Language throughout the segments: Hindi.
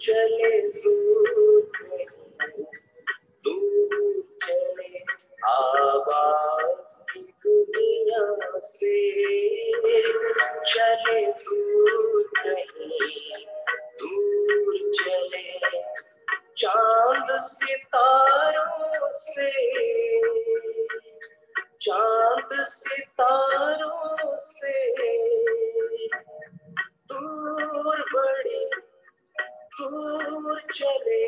चले दूर चले आवाज की दुनिया से, चले दूर नहीं दूर चले चांद सितारों से, चांद सितारों से दूर बड़ी दूर चले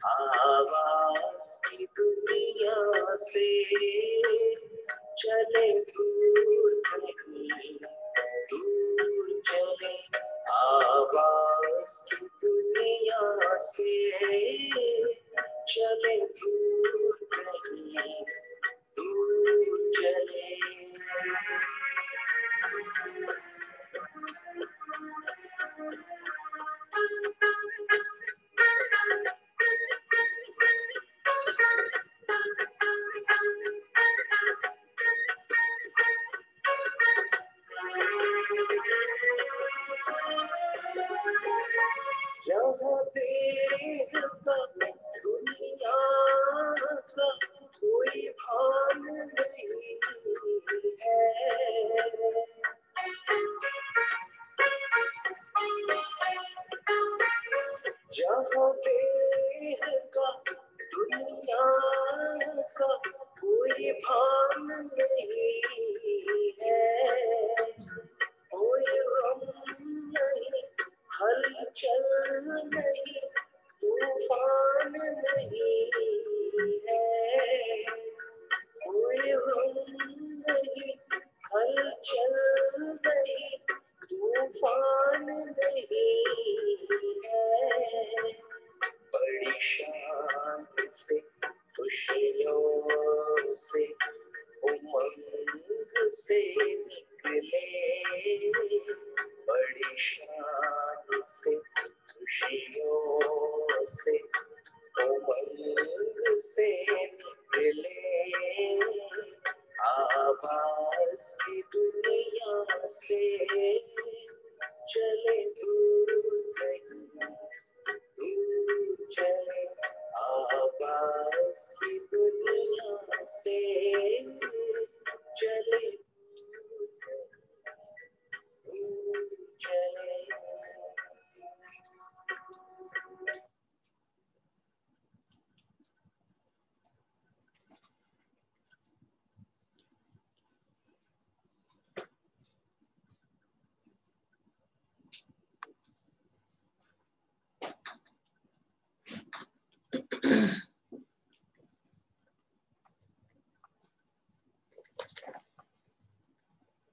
आवाज की दुनिया से, चले दूर नहीं दूर चले आवाज की दुनिया से, चले दूर नहीं दूर चले। जहाँ देह का दुनिया का कोई भान नहीं है, जहाँ देह का दुनिया का कोई भान नहीं है, कोई गम नहीं हलचल नहीं तूफान नहीं है, कोई गम नहीं हलचल नहीं तूफान नहीं है, बड़ी शान से खुशियों से उमंग से निकले, बड़ी शान से खुशियों से उमंग से निकले आवाज की दुनिया से, चले दूर नहीं दूर चले आवाज की दुनिया से, चले दूर चले।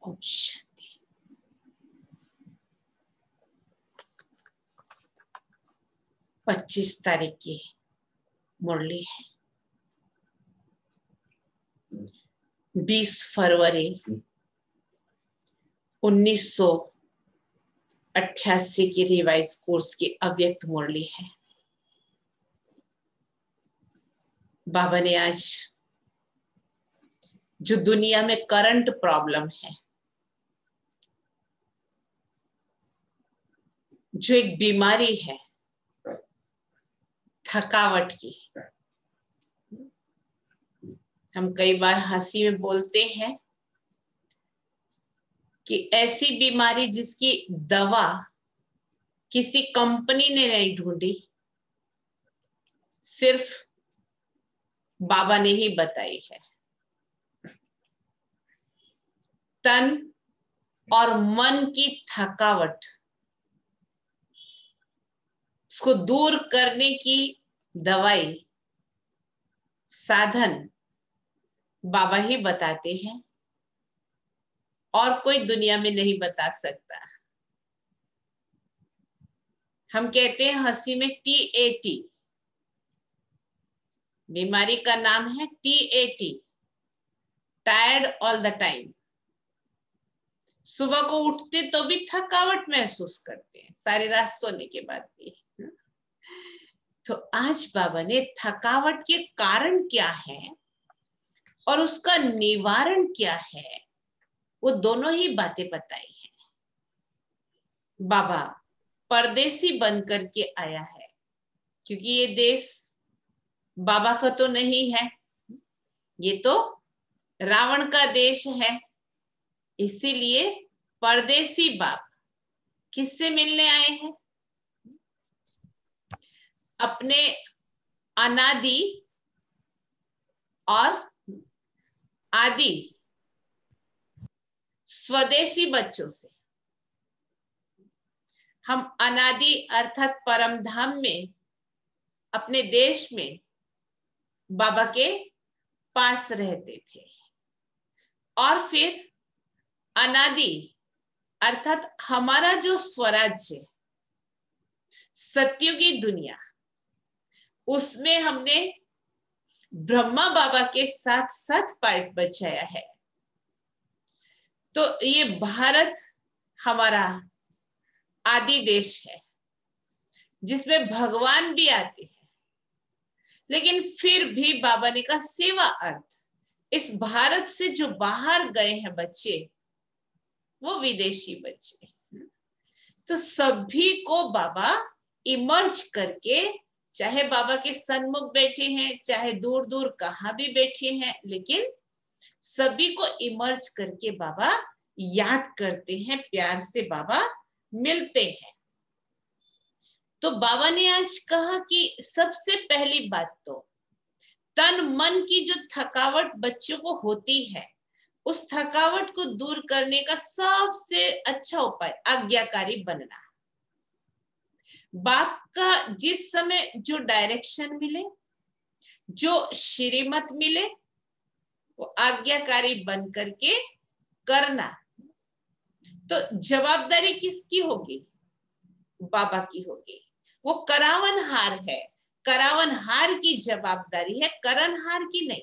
ओम शांति। 25 तारीख की मुरली है। 20 फरवरी 1988 की रिवाइज कोर्स की अव्यक्त मुरली है। बाबा ने आज जो दुनिया में करंट प्रॉब्लम है, जो एक बीमारी है थकावट की, हम कई बार हंसी में बोलते हैं कि ऐसी बीमारी जिसकी दवा किसी कंपनी ने नहीं ढूंढी, सिर्फ बाबा ने ही बताई है। तन और मन की थकावट, उसको दूर करने की दवाई, साधन बाबा ही बताते हैं और कोई दुनिया में नहीं बता सकता। हम कहते हैं हंसी में TAT, बीमारी का नाम है TAT, tired all the time. सुबह को उठते तो भी थकावट महसूस करते हैं, सारी रात सोने के बाद भी। तो आज बाबा ने थकावट के कारण क्या है और उसका निवारण क्या है, वो दोनों ही बातें बताई हैं। बाबा परदेसी बन करके आया है, क्योंकि ये देश बाबा का तो नहीं है, ये तो रावण का देश है। इसीलिए परदेसी बाप किससे मिलने आए हैं? अपने अनादि और आदि स्वदेशी बच्चों से। हम अनादि अर्थात परम धाम में, अपने देश में बाबा के पास रहते थे, और फिर अनादि अर्थात हमारा जो स्वराज्य सत्युगी दुनिया, उसमें हमने ब्रह्मा बाबा के साथ साथ पार्ट बचाया है। तो ये भारत हमारा आदि देश है, जिसमें भगवान भी आते हैं, लेकिन फिर भी बाबा ने कहा सेवा अर्थ, इस भारत से जो बाहर गए हैं बच्चे, वो विदेशी बच्चे, तो सभी को बाबा इमर्ज करके, चाहे बाबा के सन्मुख बैठे हैं, चाहे दूर दूर कहाँ भी बैठे हैं, लेकिन सभी को इमर्ज करके बाबा याद करते हैं, प्यार से बाबा मिलते हैं। तो बाबा ने आज कहा कि सबसे पहली बात तो तन मन की जो थकावट बच्चों को होती है, उस थकावट को दूर करने का सबसे अच्छा उपाय आज्ञाकारी बनना। बाप का जिस समय जो डायरेक्शन मिले, जो श्रीमत मिले, वो आज्ञाकारी बन करके करना। तो जवाबदारी किसकी होगी? बाबा की होगी। वो करावनहार है, करावनहार की जवाबदारी है, करणहार की नहीं।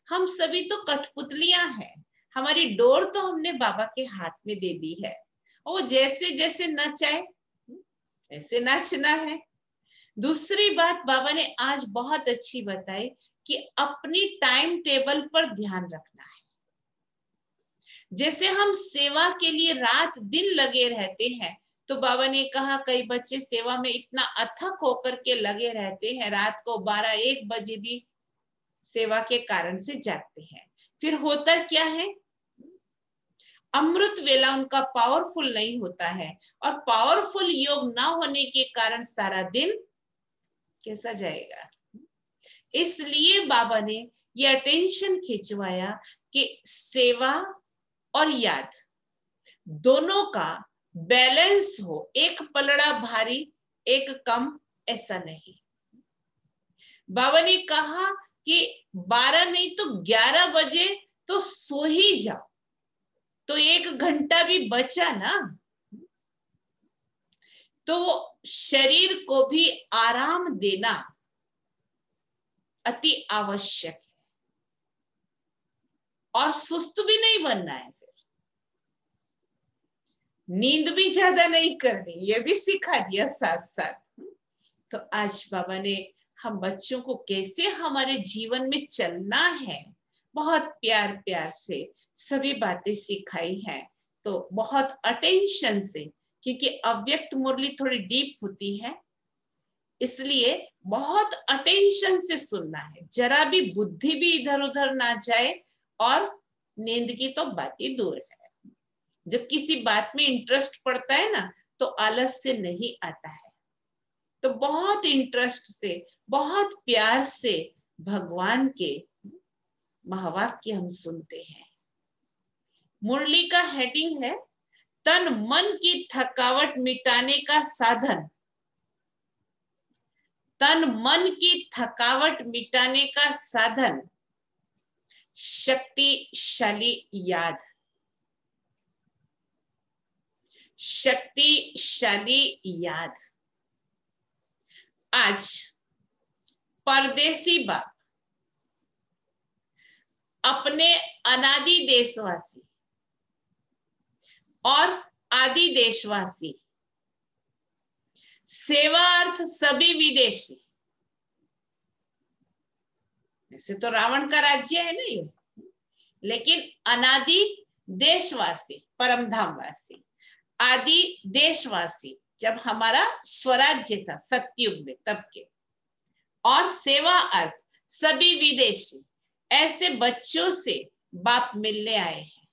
हम सभी तो कठपुतलियां हैं, हमारी डोर तो हमने बाबा के हाथ में दे दी है, और वो जैसे जैसे नचाए ऐसे नाचना है। दूसरी बात बाबा ने आज बहुत अच्छी बताई कि अपनी टाइम टेबल पर ध्यान रखना है। जैसे हम सेवा के लिए रात दिन लगे रहते हैं, तो बाबा ने कहा कई बच्चे सेवा में इतना अथक होकर के लगे रहते हैं, रात को 12-1 बजे भी सेवा के कारण से जागते हैं। फिर होता क्या है, अमृत वेला उनका पावरफुल नहीं होता है, और पावरफुल योग ना होने के कारण सारा दिन कैसा जाएगा। इसलिए बाबा ने ये अटेंशन खिंचवाया कि सेवा और याद दोनों का बैलेंस हो, एक पलड़ा भारी एक कम, ऐसा नहीं। बाबा ने कहा कि 12 नहीं तो 11 बजे तो सो ही जाओ, तो 1 घंटा भी बचा ना, तो शरीर को भी आराम देना अति आवश्यक है, और सुस्त भी नहीं बनना है, नींद भी ज्यादा नहीं करनी, ये भी सिखा दिया साथ साथ। तो आज बाबा ने हम बच्चों को कैसे हमारे जीवन में चलना है, बहुत प्यार प्यार से सभी बातें सिखाई हैं। तो बहुत अटेंशन से, क्योंकि अव्यक्त मुरली थोड़ी डीप होती है, इसलिए बहुत अटेंशन से सुनना है, जरा भी बुद्धि भी इधर उधर ना जाए, और नींद की तो बात ही दूर है। जब किसी बात में इंटरेस्ट पड़ता है ना, तो आलस से नहीं आता है। तो बहुत इंटरेस्ट से, बहुत प्यार से भगवान के महावाक्य हम सुनते हैं। मुरली का हेडिंग है तन मन की थकावट मिटाने का साधन। तन मन की थकावट मिटाने का साधन शक्तिशाली याद। शक्तिशाली याद। आज परदेसी बाप अपने अनादि देशवासी और आदि देशवासी, सेवार्थ सभी विदेशी, ऐसे तो रावण का राज्य है ना ये, लेकिन अनादि देशवासी, परमधामवासी, आदि देशवासी, जब हमारा स्वराज्य था सतयुग में तब के, और सेवा अर्थ सभी विदेशी, ऐसे बच्चों से बाप मिलने आए हैं।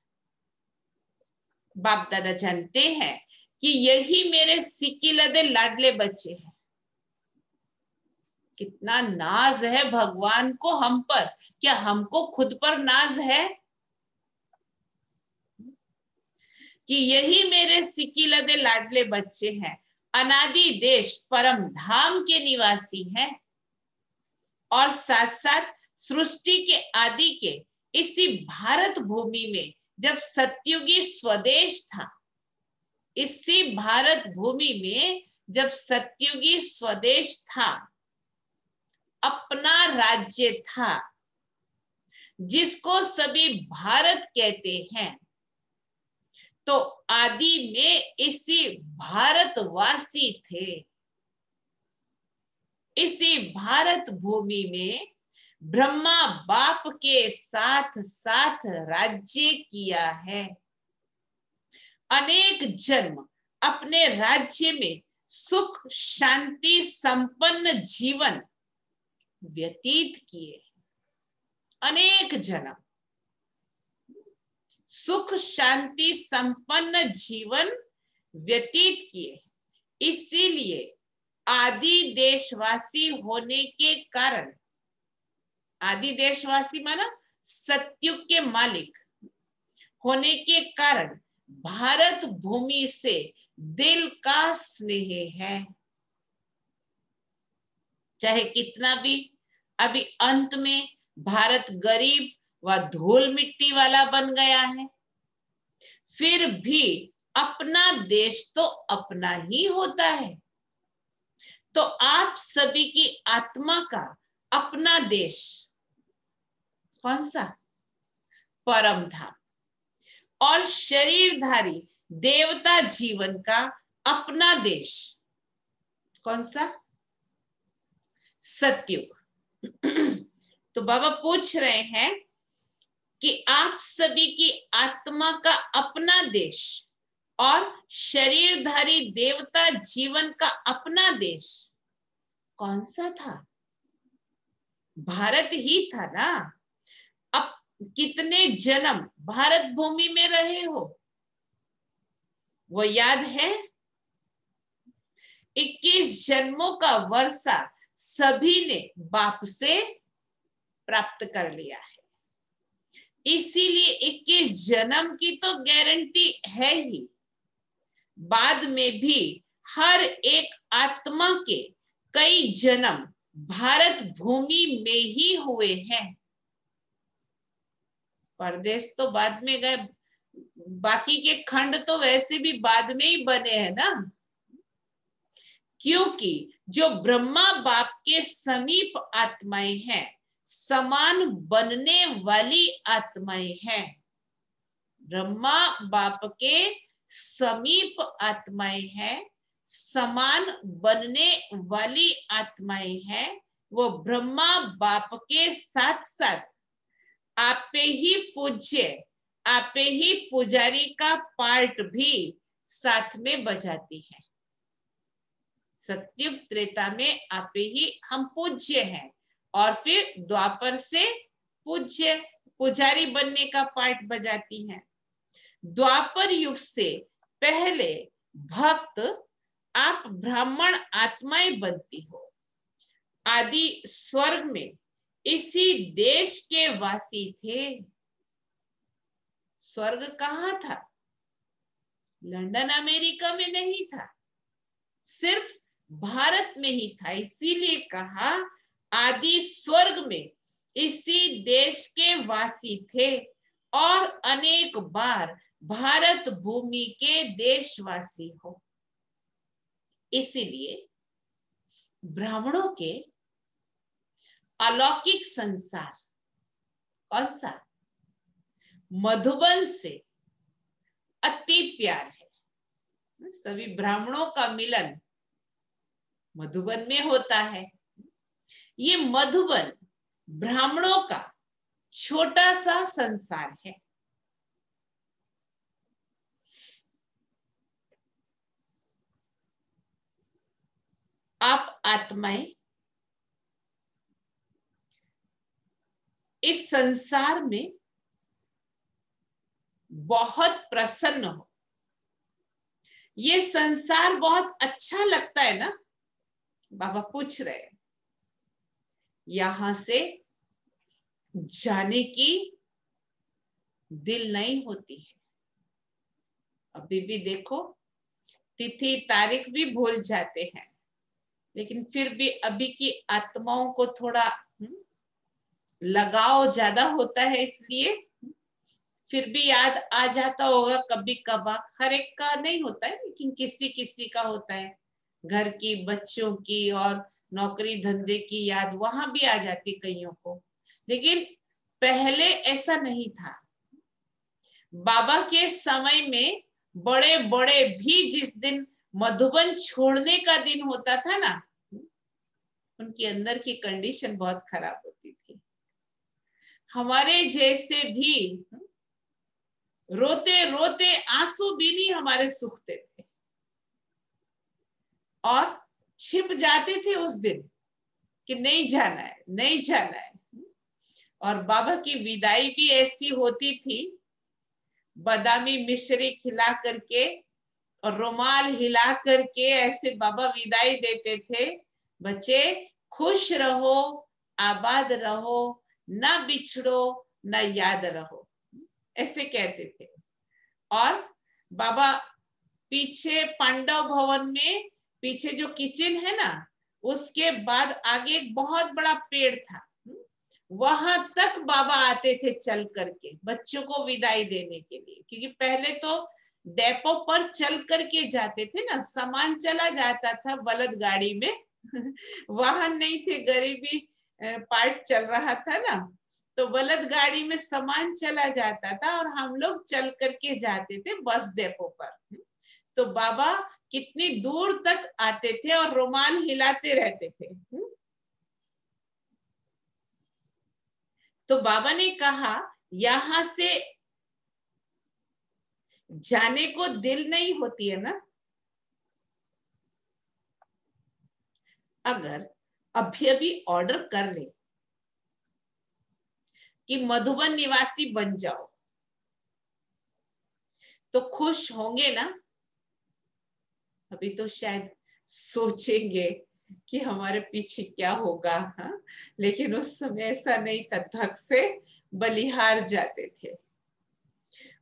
बाप दादा जानते हैं कि यही मेरे सिक्की लदे लाडले बच्चे हैं। कितना नाज है भगवान को हम पर, क्या हमको खुद पर नाज है कि यही मेरे सिक्की लदे लाडले बच्चे हैं, अनादि देश परम धाम के निवासी हैं, और साथ साथ सृष्टि के आदि के इसी भारत भूमि में जब सतयुगी स्वदेश था, इसी भारत भूमि में जब सतयुगी स्वदेश था, अपना राज्य था जिसको सभी भारत कहते हैं, तो आदि में इसी भारतवासी थे। इसी भारत भूमि में ब्रह्मा बाप के साथ साथ राज्य किया है। अनेक जन्म अपने राज्य में सुख शांति संपन्न जीवन व्यतीत किए। अनेक जन्म सुख शांति संपन्न जीवन व्यतीत किए। इसीलिए आदि देशवासी होने के कारण, आदि देशवासी माना सतयुग के मालिक होने के कारण भारत भूमि से दिल का स्नेह है। चाहे कितना भी अभी अंत में भारत गरीब व धूल मिट्टी वाला बन गया है, फिर भी अपना देश तो अपना ही होता है। तो आप सभी की आत्मा का अपना देश कौन सा? परम धाम। और शरीरधारी देवता जीवन का अपना देश कौन सा? सतयुग। तो बाबा पूछ रहे हैं कि आप सभी की आत्मा का अपना देश और शरीरधारी देवता जीवन का अपना देश कौन सा था? भारत ही था ना। अब कितने जन्म भारत भूमि में रहे हो वो याद है? 21 जन्मों का वर्षा सभी ने बाप से प्राप्त कर लिया है। इसीलिए 21 जन्म की तो गारंटी है ही, बाद में भी हर एक आत्मा के कई जन्म भारत भूमि में ही हुए हैं। परदेश तो बाद में गए, बाकी के खंड तो वैसे भी बाद में ही बने हैं ना, क्योंकि जो ब्रह्मा बाप के समीप आत्माएं हैं, समान बनने वाली आत्माएं हैं। ब्रह्मा बाप के समीप आत्माएं हैं, समान बनने वाली आत्माएं हैं। वो ब्रह्मा बाप के साथ साथ आपे ही पूज्य, आपे ही पुजारी का पार्ट भी साथ में बजाती है। सतयुग त्रेता में आपे ही हम पूज्य हैं, और फिर द्वापर से पूज्य पुजारी बनने का पार्ट बजाती हैं। द्वापर युग से पहले भक्त आप ब्राह्मण आत्माएं बनती हो। आदि स्वर्ग में इसी देश के वासी थे। स्वर्ग कहाँ था? लंदन अमेरिका में नहीं था, सिर्फ भारत में ही था। इसीलिए कहा आदि स्वर्ग में इसी देश के वासी थे, और अनेक बार भारत भूमि के देशवासी हो। इसीलिए ब्राह्मणों के अलौकिक संसार कौन सा? मधुबन से अति प्यार है। सभी ब्राह्मणों का मिलन मधुबन में होता है। ये मधुबन ब्राह्मणों का छोटा सा संसार है। आप आत्माएं इस संसार में बहुत प्रसन्न हो। ये संसार बहुत अच्छा लगता है ना? बाबा पूछ रहे हैं। यहां से जाने की दिल नहीं होती है। अभी भी देखो, तिथि तारीख भी भूल जाते हैं, लेकिन फिर भी अभी की आत्माओं को थोड़ा लगाव ज्यादा होता है, इसलिए फिर भी याद आ जाता होगा कभी कभार। हर एक का नहीं होता है, लेकिन किसी किसी का होता है। घर की, बच्चों की और नौकरी धंधे की याद वहां भी आ जाती कईयों को। लेकिन पहले ऐसा नहीं था। बाबा के समय में बड़े बड़े भी जिस दिन मधुबन छोड़ने का दिन होता था ना, उनके अंदर की कंडीशन बहुत खराब होती थी। हमारे जैसे भी रोते रोते आंसू भी नहीं हमारे सूखते थे और छिप जाते थे उस दिन कि नहीं जाना है, नहीं जाना है। और बाबा की विदाई भी ऐसी होती थी, बादामी मिश्री खिला करके और रुमाल हिला करके ऐसे बाबा विदाई देते थे। बच्चे खुश रहो, आबाद रहो, ना बिछड़ो, ना याद रहो, ऐसे कहते थे। और बाबा पीछे पांडव भवन में पीछे जो किचन है ना, उसके बाद आगे एक बहुत बड़ा पेड़ था, वहां तक बाबा आते थे चल करके बच्चों को विदाई देने के लिए। क्योंकि पहले तो डेपो पर चल करके जाते थे ना, सामान चला जाता था बलद गाड़ी में वाहन नहीं थे, गरीबी पार्ट चल रहा था ना, तो बलद गाड़ी में सामान चला जाता था और हम लोग चल करके जाते थे बस डेपो पर। तो बाबा कितनी दूर तक आते थे और रुमाल हिलाते रहते थे। तो बाबा ने कहा यहां से जाने को दिल नहीं होती है ना? अगर अभी अभी ऑर्डर कर ले कि मधुबन निवासी बन जाओ, तो खुश होंगे ना? अभी तो शायद सोचेंगे कि हमारे पीछे क्या होगा। हाँ, लेकिन उस समय ऐसा नहीं था, धक से बलिहार जाते थे।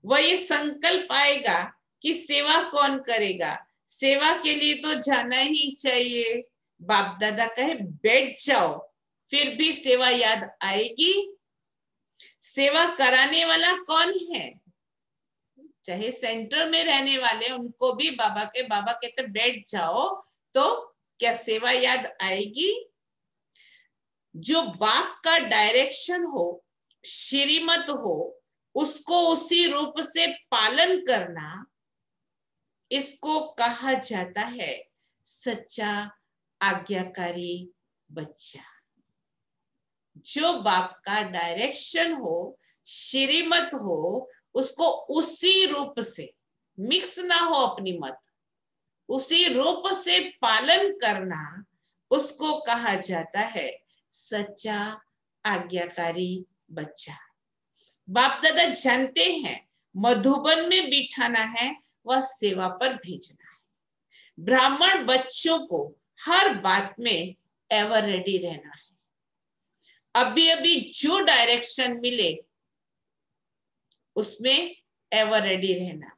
वह ये संकल्प आएगा कि सेवा कौन करेगा, सेवा के लिए तो जाना ही चाहिए। बाप दादा कहे बैठ जाओ, फिर भी सेवा याद आएगी। सेवा कराने वाला कौन है? चाहे सेंटर में रहने वाले, उनको भी बाबा कहते बैठ जाओ, तो क्या सेवा याद आएगी? जो बाप का डायरेक्शन हो, श्रीमत हो, उसको उसी रूप से पालन करना, इसको कहा जाता है सच्चा आज्ञाकारी बच्चा। जो बाप का डायरेक्शन हो, श्रीमत हो, उसको उसी रूप से, मिक्स ना हो अपनी मत, उसी रूप से पालन करना, उसको कहा जाता है सच्चा आज्ञाकारी बच्चा। बाप दादा जानते हैं मधुबन में बिठाना है, वह सेवा पर भेजना है। ब्राह्मण बच्चों को हर बात में एवर रेडी रहना है। अभी अभी जो डायरेक्शन मिले उसमें एवर रेडी रहना।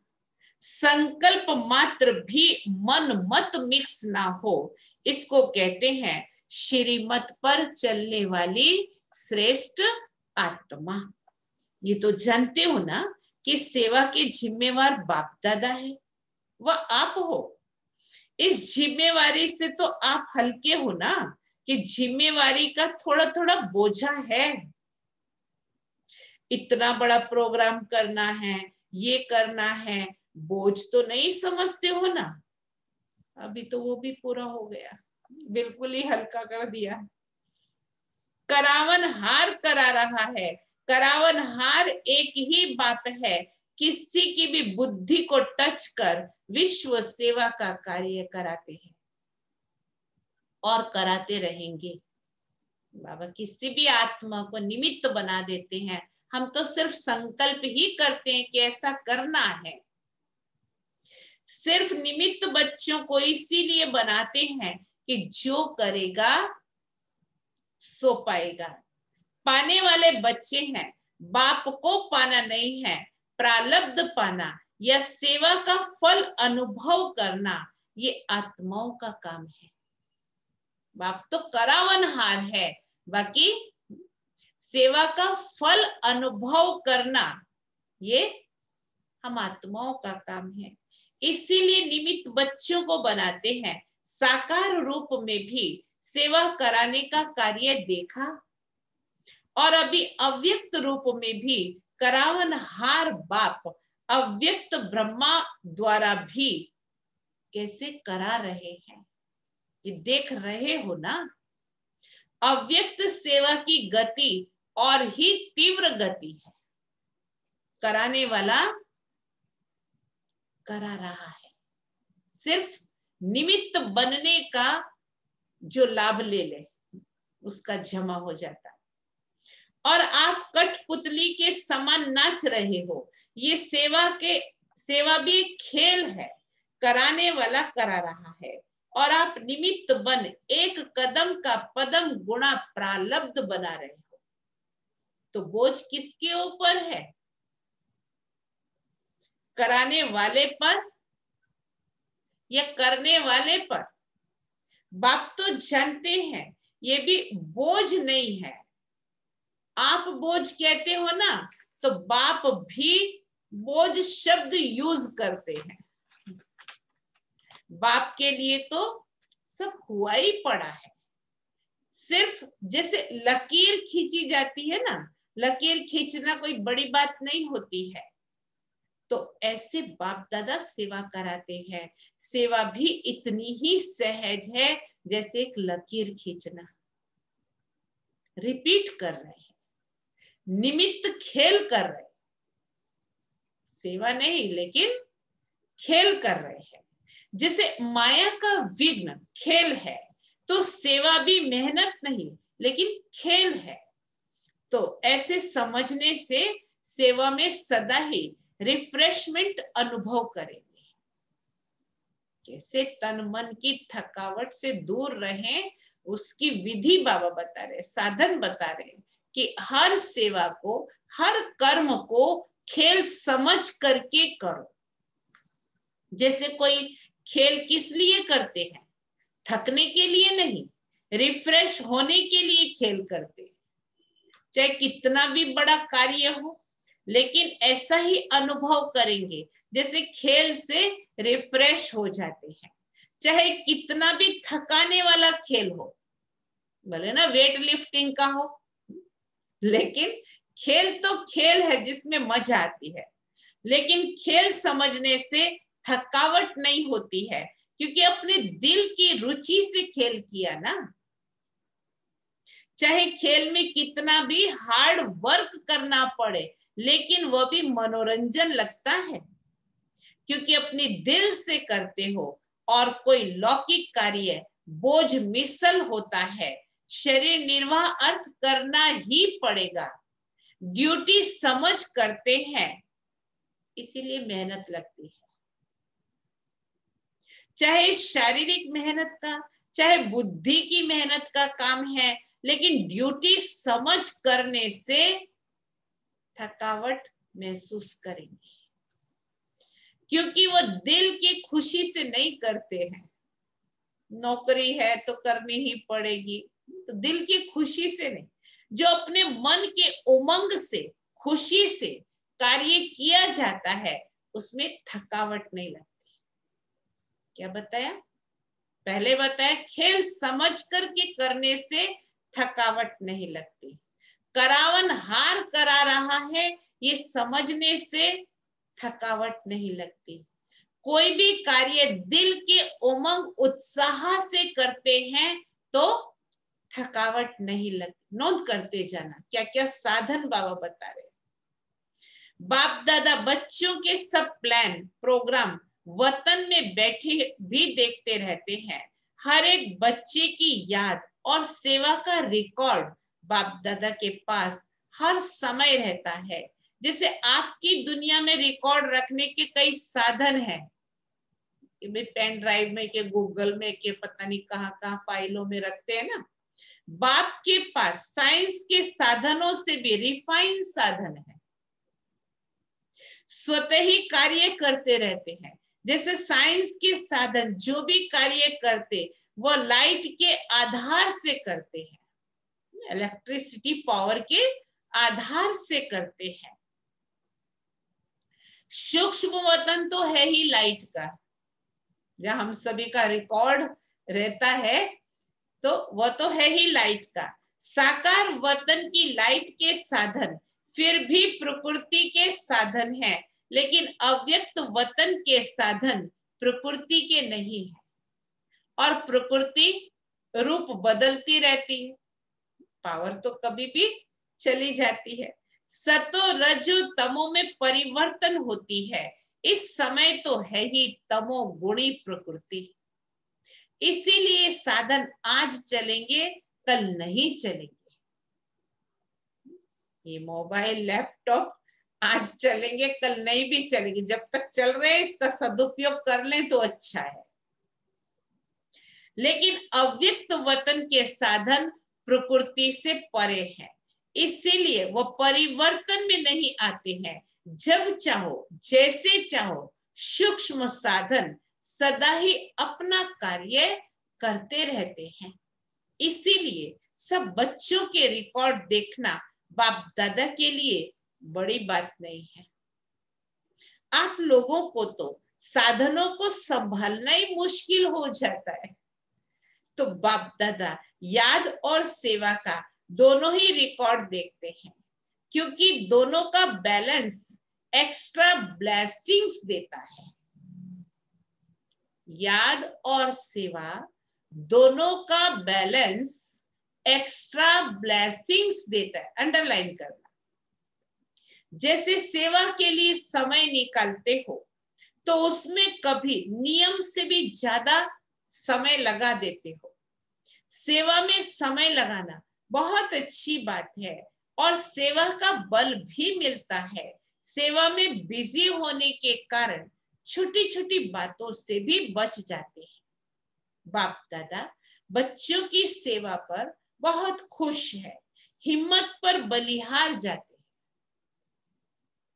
संकल्प मात्र भी मन मत मिक्स ना हो, इसको कहते हैं श्रीमत पर चलने वाली श्रेष्ठ आत्मा। ये तो जानते हो ना कि सेवा के जिम्मेवार बाप दादा है, वह आप हो। इस जिम्मेवारी से तो आप हल्के हो ना, कि जिम्मेवारी का थोड़ा थोड़ा बोझा है। इतना बड़ा प्रोग्राम करना है, ये करना है, बोझ तो नहीं समझते हो ना। अभी तो वो भी पूरा हो गया, बिल्कुल ही हल्का कर दिया। करावन हार करा रहा है। करावन हार एक ही बात है, किसी की भी बुद्धि को टच कर विश्व सेवा का कार्य कराते हैं और कराते रहेंगे। बाबा किसी भी आत्मा को निमित्त बना देते हैं। हम तो सिर्फ संकल्प ही करते हैं कि ऐसा करना है। सिर्फ निमित्त बच्चों को इसीलिए बनाते हैं कि जो करेगा सो पाएगा। पाने वाले बच्चे हैं, बाप को पाना नहीं है, प्रारब्ध पाना या सेवा का फल अनुभव करना ये आत्माओं का काम है। बाप तो करावनहार है, बाकी सेवा का फल अनुभव करना ये हम आत्माओं का काम है। इसीलिए निमित्त बच्चों को बनाते हैं। साकार रूप में भी सेवा कराने का कार्य देखा, और अभी अव्यक्त रूप में भी करावनहार बाप अव्यक्त ब्रह्मा द्वारा भी कैसे करा रहे हैं, ये देख रहे हो ना। अव्यक्त सेवा की गति और ही तीव्र गति है। कराने वाला करा रहा है, सिर्फ निमित्त बनने का जो लाभ ले ले उसका जमा हो जाता है। और आप कठपुतली के समान नाच रहे हो। ये सेवा भी एक खेल है, कराने वाला करा रहा है और आप निमित्त बन एक कदम का पदम गुणा प्रारब्ध बना रहे हो। तो बोझ किसके ऊपर है? कराने वाले पर या करने वाले पर? बाप तो जानते हैं ये भी बोझ नहीं है। आप बोझ कहते हो ना, तो बाप भी बोझ शब्द यूज करते हैं। बाप के लिए तो सब हुआ ही पड़ा है। सिर्फ जैसे लकीर खींची जाती है ना, लकीर खींचना कोई बड़ी बात नहीं होती है, तो ऐसे बाप दादा सेवा कराते हैं। सेवा भी इतनी ही सहज है जैसे एक लकीर खींचना। रिपीट कर रहे हैं, निमित्त खेल कर रहे हैं, सेवा नहीं लेकिन खेल कर रहे हैं। जैसे माया का विघ्न खेल है, तो सेवा भी मेहनत नहीं लेकिन खेल है। तो ऐसे समझने से सेवा में सदा ही रिफ्रेशमेंट अनुभव करेंगे। कैसे तन मन की थकावट से दूर रहें, उसकी विधि बाबा बता रहे, साधन बता रहे कि हर सेवा को, हर कर्म को खेल समझ करके करो। जैसे कोई खेल किस लिए करते हैं? थकने के लिए नहीं, रिफ्रेश होने के लिए खेल करते हैं। चाहे कितना भी बड़ा कार्य हो, लेकिन ऐसा ही अनुभव करेंगे जैसे खेल से रिफ्रेश हो जाते हैं। चाहे कितना भी थकाने वाला खेल हो, भले ना वेट लिफ्टिंग का हो, लेकिन खेल तो खेल है जिसमें मजा आती है। लेकिन खेल समझने से थकावट नहीं होती है, क्योंकि अपने दिल की रुचि से खेल किया ना। चाहे खेल में कितना भी हार्ड वर्क करना पड़े, लेकिन वह भी मनोरंजन लगता है, क्योंकि अपने दिल से करते हो। और कोई लौकिक कार्य बोझ मिसल होता है, शरीर निर्वाह अर्थ करना ही पड़ेगा। ड्यूटी समझ करते हैं, इसीलिए मेहनत लगती है। चाहे शारीरिक मेहनत का, चाहे बुद्धि की मेहनत का काम है, लेकिन ड्यूटी समझ करने से थकावट महसूस करेंगे, क्योंकि वो दिल की खुशी से नहीं करते हैं। नौकरी है तो करनी ही पड़ेगी, तो दिल की खुशी से नहीं, जो अपने मन के उमंग से, खुशी से कार्य किया जाता है, उसमें थकावट नहीं लगती। क्या बताया? पहले बताया खेल समझ करके करने से थकावट नहीं लगती। करावन हार करा रहा है ये समझने से थकावट नहीं लगती। कोई भी कार्य दिल के उमंग उत्साह से करते हैं तो थकावट नहीं लगती। नोट करते जाना क्या क्या साधन बाबा बता रहे। बाप दादा बच्चों के सब प्लान प्रोग्राम वतन में बैठे भी देखते रहते हैं। हर एक बच्चे की याद और सेवा का रिकॉर्ड बाप दादा के पास हर समय रहता है। जैसे आपकी दुनिया में रिकॉर्ड रखने के कई साधन हैं, पेन ड्राइव में के गूगल में के पता नहीं कहाँ फाइलों में रखते हैं ना। बाप के पास साइंस के साधनों से भी रिफाइन साधन है, स्वतः ही कार्य करते रहते हैं। जैसे साइंस के साधन जो भी कार्य करते वो लाइट के आधार से करते हैं, इलेक्ट्रिसिटी पावर के आधार से करते हैं। सूक्ष्म वतन तो है ही लाइट का, जहां हम सभी का रिकॉर्ड रहता है, तो वह तो है ही लाइट का। साकार वतन की लाइट के साधन फिर भी प्रकृति के साधन है, लेकिन अव्यक्त वतन के साधन प्रकृति के नहीं है। और प्रकृति रूप बदलती रहती है, पावर तो कभी भी चली जाती है। सतो रजो तमो में परिवर्तन होती है। इस समय तो है ही तमो गुणी प्रकृति। इसीलिए साधन आज चलेंगे कल नहीं चलेंगे। ये मोबाइल लैपटॉप आज चलेंगे कल नहीं भी चलेंगे। जब तक चल रहे हैं इसका सदुपयोग कर लें तो अच्छा है। लेकिन अव्यक्त वतन के साधन प्रकृति से परे हैं, इसीलिए वो परिवर्तन में नहीं आते हैं। जब चाहो जैसे चाहो सूक्ष्म साधन सदा ही अपना कार्य करते रहते हैं। इसीलिए सब बच्चों के रिकॉर्ड देखना बाप दादा के लिए बड़ी बात नहीं है। आप लोगों को तो साधनों को संभालना ही मुश्किल हो जाता है, तो बाप दादा याद और सेवा का दोनों ही रिकॉर्ड देखते हैं, क्योंकि दोनों का बैलेंस एक्स्ट्रा ब्लेसिंग्स देता है। याद और सेवा दोनों का बैलेंस एक्स्ट्रा ब्लेसिंग्स देता है। अंडरलाइन करना। जैसे सेवा के लिए समय निकालते हो तो उसमें कभी नियम से भी ज्यादा समय लगा देते हो। सेवा में समय लगाना बहुत अच्छी बात है और सेवा का बल भी मिलता है। सेवा में बिजी होने के कारण छोटी छोटी बातों से भी बच जाते हैं। बाप दादा बच्चों की सेवा पर बहुत खुश है, हिम्मत पर बलिहार जाते हैं।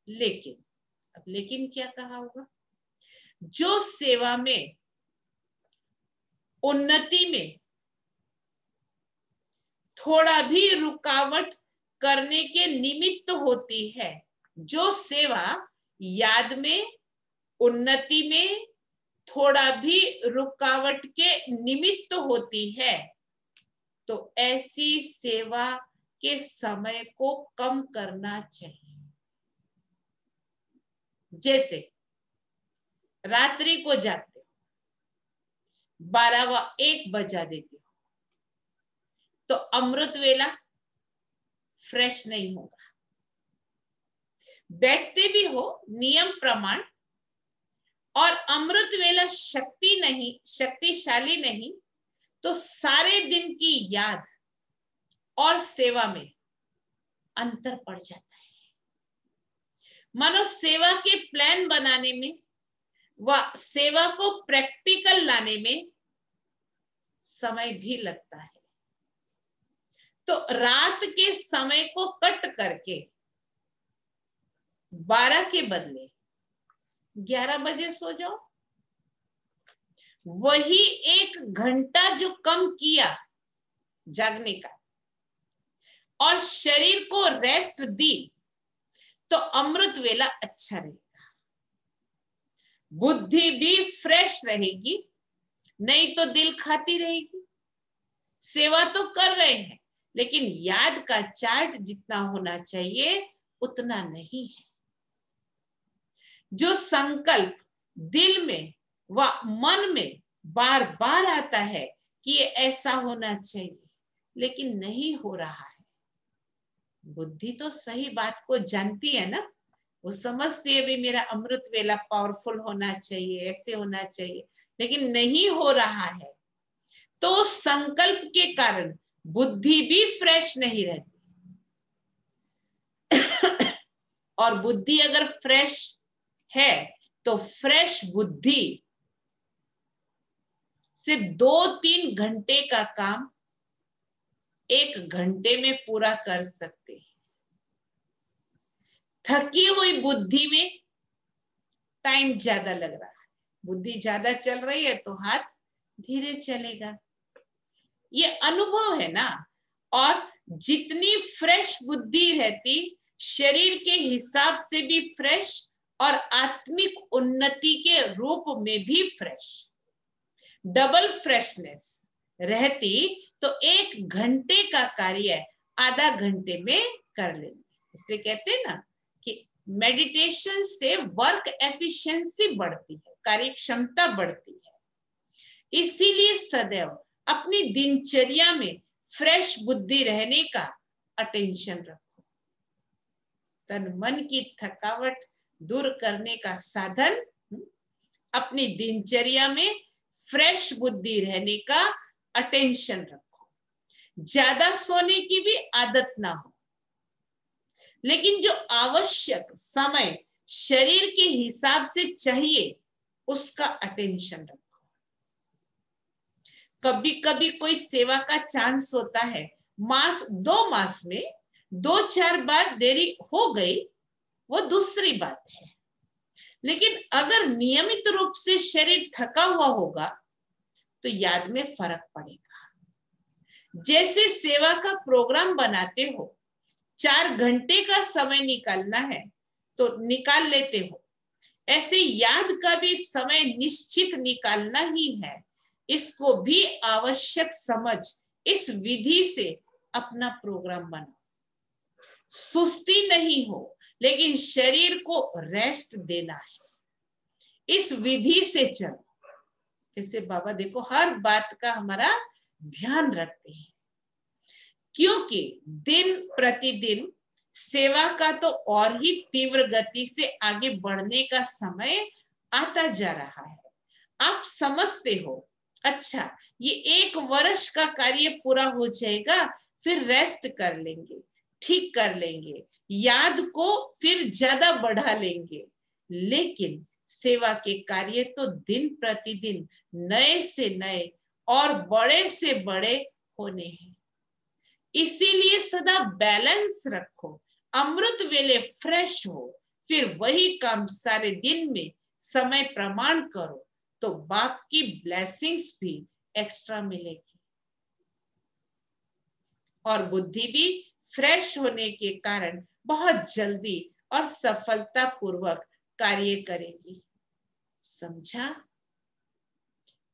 लेकिन अब लेकिन क्या कहा होगा? जो सेवा में उन्नति में थोड़ा भी रुकावट करने के निमित्त होती है, जो सेवा याद में उन्नति में थोड़ा भी रुकावट के निमित्त होती है, तो ऐसी सेवा के समय को कम करना चाहिए। जैसे रात्रि को जागते हो, 12 बजा देते हो, तो अमृत वेला फ्रेश नहीं होगा। बैठते भी हो नियम प्रमाण और अमृत वेला शक्तिशाली नहीं, तो सारे दिन की याद और सेवा में अंतर पड़ जाता है। मानो सेवा के प्लान बनाने में व सेवा को प्रैक्टिकल लाने में समय भी लगता है। तो रात के समय को कट करके 12 के बदले 11 बजे सो जाओ। वही 1 घंटा जो कम किया जागने का और शरीर को रेस्ट दी, तो अमृत वेला अच्छा रहेगा। बुद्धि भी फ्रेश रहेगी नहीं तो दिल खाती रहेगी। सेवा तो कर रहे हैं, लेकिन याद का चार्ट जितना होना चाहिए उतना नहीं है। जो संकल्प दिल में व मन में बार बार आता है कि ये ऐसा होना चाहिए, लेकिन नहीं हो रहा है। बुद्धि तो सही बात को जानती है ना, वो समझती है भी मेरा अमृत वेला पावरफुल होना चाहिए, ऐसे होना चाहिए, लेकिन नहीं हो रहा है। तो संकल्प के कारण बुद्धि भी फ्रेश नहीं रहती। और बुद्धि अगर फ्रेश है तो फ्रेश बुद्धि से 2-3 घंटे का काम 1 घंटे में पूरा कर सकते हैं। थकी हुई बुद्धि में टाइम ज्यादा लग रहा है, बुद्धि ज्यादा चल रही है तो हाथ धीरे चलेगा। ये अनुभव है ना। और जितनी फ्रेश बुद्धि रहती, शरीर के हिसाब से भी फ्रेश और आत्मिक उन्नति के रूप में भी फ्रेश, डबल फ्रेशनेस रहती तो 1 घंटे का कार्य आधा घंटे में कर लेंगे। इसलिए कहते हैं ना कि मेडिटेशन से वर्क एफिशिएंसी बढ़ती है, कार्य क्षमता बढ़ती है। इसीलिए सदैव अपनी दिनचर्या में फ्रेश बुद्धि रहने का अटेंशन रखो। तन मन की थकावट दूर करने का साधन अपनी दिनचर्या में फ्रेश बुद्धि रहने का अटेंशन रखो। ज्यादा सोने की भी आदत ना हो, लेकिन जो आवश्यक समय शरीर के हिसाब से चाहिए उसका अटेंशन रखो। कभी कभी कोई सेवा का चांस होता है, 2 मास में 2-4 बार देरी हो गई, वो दूसरी बात है। लेकिन अगर नियमित रूप से शरीर थका हुआ होगा तो याद में फर्क पड़ेगा। जैसे सेवा का प्रोग्राम बनाते हो, 4 घंटे का समय निकालना है तो निकाल लेते हो, ऐसे याद का भी समय निश्चित निकालना ही है। इसको भी आवश्यक समझ इस विधि से अपना प्रोग्राम बनाओ। सुस्ती नहीं हो, लेकिन शरीर को रेस्ट देना है। इस विधि से चलो। जैसे बाबा देखो हर बात का हमारा ध्यान रखते हैं, क्योंकि दिन प्रतिदिन सेवा का तो और ही तीव्र गति से आगे बढ़ने का समय आता जा रहा है। आप समझते हो, अच्छा ये 1 वर्ष का कार्य पूरा हो जाएगा, फिर रेस्ट कर लेंगे, ठीक कर लेंगे, याद को फिर ज्यादा बढ़ा लेंगे। लेकिन सेवा के कार्य तो दिन प्रतिदिन नए से नए और बड़े से बड़े होने हैं। इसीलिए सदा बैलेंस रखो, अमृत वेले फ्रेश हो, फिर वही काम सारे दिन में समय प्रमाण करो, तो बाप की ब्लेसिंग्स भी एक्स्ट्रा मिलेगी और बुद्धि भी फ्रेश होने के कारण बहुत जल्दी और सफलता पूर्वक कार्य करेगी। समझा?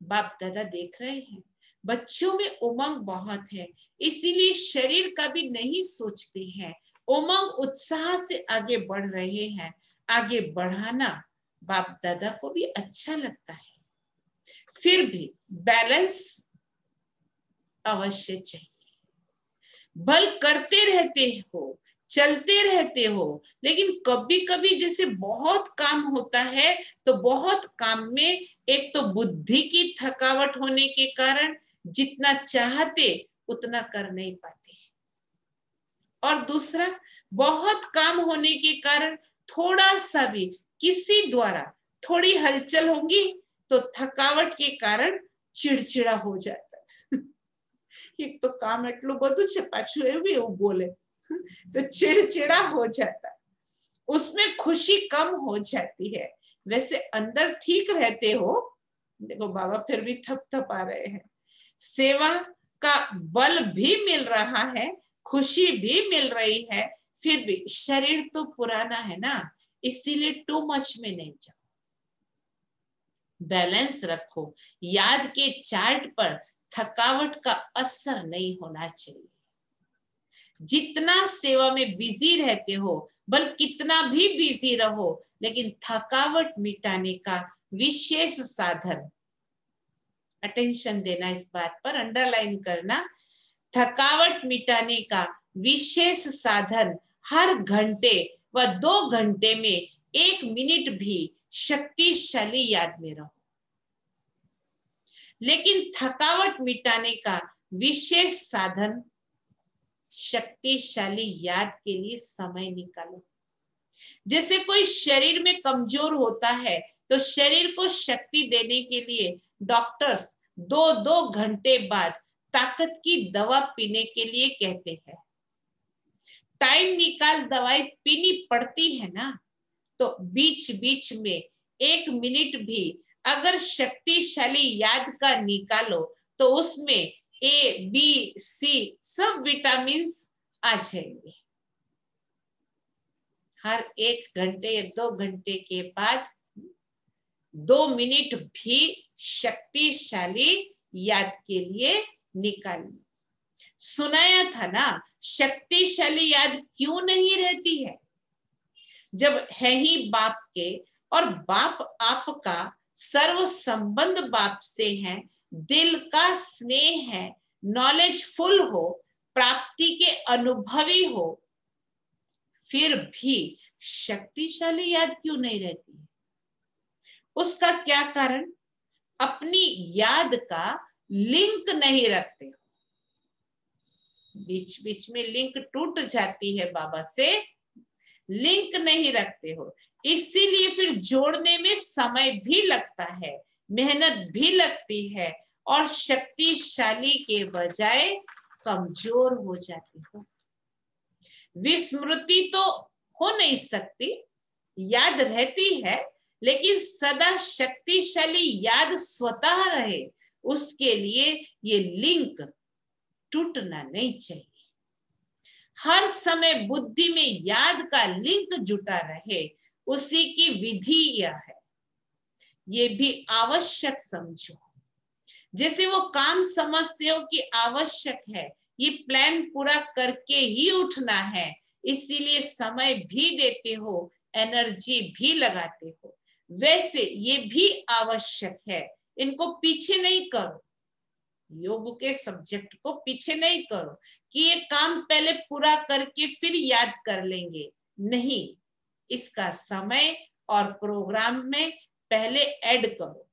बाप दादा देख रहे हैं, बच्चों में उमंग बहुत है, इसीलिए शरीर का भी नहीं सोचते हैं, उमंग उत्साह से आगे बढ़ रहे हैं। आगे बढ़ाना बाप दादा को भी अच्छा लगता है, फिर भी बैलेंस अवश्य चाहिए। बल करते रहते हो, चलते रहते हो, लेकिन कभी कभी जैसे बहुत काम होता है तो बहुत काम में एक तो बुद्धि की थकावट होने के कारण जितना चाहते उतना कर नहीं पाते, और दूसरा बहुत काम होने के कारण थोड़ा सा भी किसी द्वारा थोड़ी हलचल होगी तो थकावट के कारण चिड़चिड़ा हो जाता है। एक तो काम એટલું બધું છે, પાછું એવું બોલે तो चिड़चिड़ा हो जाता है, उसमें खुशी कम हो जाती है। वैसे अंदर ठीक रहते हो, देखो बाबा फिर भी थपथपा रहे हैं, सेवा का बल भी मिल रहा है, खुशी भी मिल रही है, फिर भी शरीर तो पुराना है ना, इसीलिए टू मच में नहीं जाओ। बैलेंस रखो। याद के चार्ट पर थकावट का असर नहीं होना चाहिए। जितना सेवा में बिजी रहते हो, बल्कि कितना भी बिजी रहो, लेकिन थकावट मिटाने का विशेष साधन, अटेंशन देना, इस बात पर अंडरलाइन करना, थकावट मिटाने का विशेष साधन हर घंटे व 2 घंटे में 1 मिनट भी शक्तिशाली याद में रहो। लेकिन थकावट मिटाने का विशेष साधन शक्तिशाली याद के लिए समय निकालो। जैसे कोई शरीर में कमजोर होता है तो शरीर को शक्ति देने के लिए डॉक्टर्स 2-2 घंटे बाद ताकत की दवा पीने के लिए कहते हैं। टाइम निकाल दवाई पीनी पड़ती है ना, तो बीच बीच में 1 मिनट भी अगर शक्तिशाली याद का निकालो तो उसमें A, B, C सब विटामिन आ जाएंगे। हर 1 घंटे या 2 घंटे के बाद 2 मिनट भी शक्तिशाली याद के लिए निकालिए। सुनाया था ना, शक्तिशाली याद क्यों नहीं रहती है? जब है ही बाप के और बाप आपका सर्व संबंध बाप से है, दिल का स्नेह है, नॉलेजफुल हो, प्राप्ति के अनुभवी हो, फिर भी शक्तिशाली याद क्यों नहीं रहती है? उसका क्या कारण? अपनी याद का लिंक नहीं रखते हो। बीच बीच में लिंक टूट जाती है, बाबा से लिंक नहीं रखते हो, इसीलिए फिर जोड़ने में समय भी लगता है, मेहनत भी लगती है और शक्तिशाली के बजाय कमजोर हो जाते हो। विस्मृति तो हो नहीं सकती, याद रहती है, लेकिन सदा शक्तिशाली याद स्वतः रहे, उसके लिए ये लिंक टूटना नहीं चाहिए। हर समय बुद्धि में याद का लिंक जुटा रहे, उसी की विधि यह है। ये भी आवश्यक समझो। जैसे वो काम समझते हो कि आवश्यक है, ये प्लान पूरा करके ही उठना है, इसीलिए समय भी देते हो, एनर्जी भी लगाते हो, वैसे ये भी आवश्यक है। इनको पीछे नहीं करो, योग के सब्जेक्ट को पीछे नहीं करो कि ये काम पहले पूरा करके फिर याद कर लेंगे, नहीं, इसका समय और प्रोग्राम में पहले ऐड करो।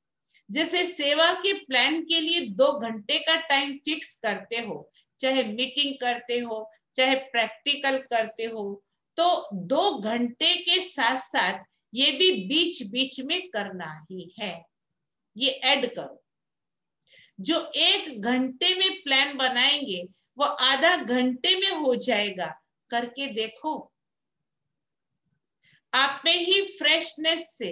जैसे सेवा के प्लान के लिए 2 घंटे का टाइम फिक्स करते हो, चाहे मीटिंग करते हो, चाहे प्रैक्टिकल करते हो, तो 2 घंटे के साथ साथ ये भी बीच बीच में करना ही है, ये ऐड करो। जो 1 घंटे में प्लान बनाएंगे वो आधा घंटे में हो जाएगा, करके देखो। आप में ही फ्रेशनेस से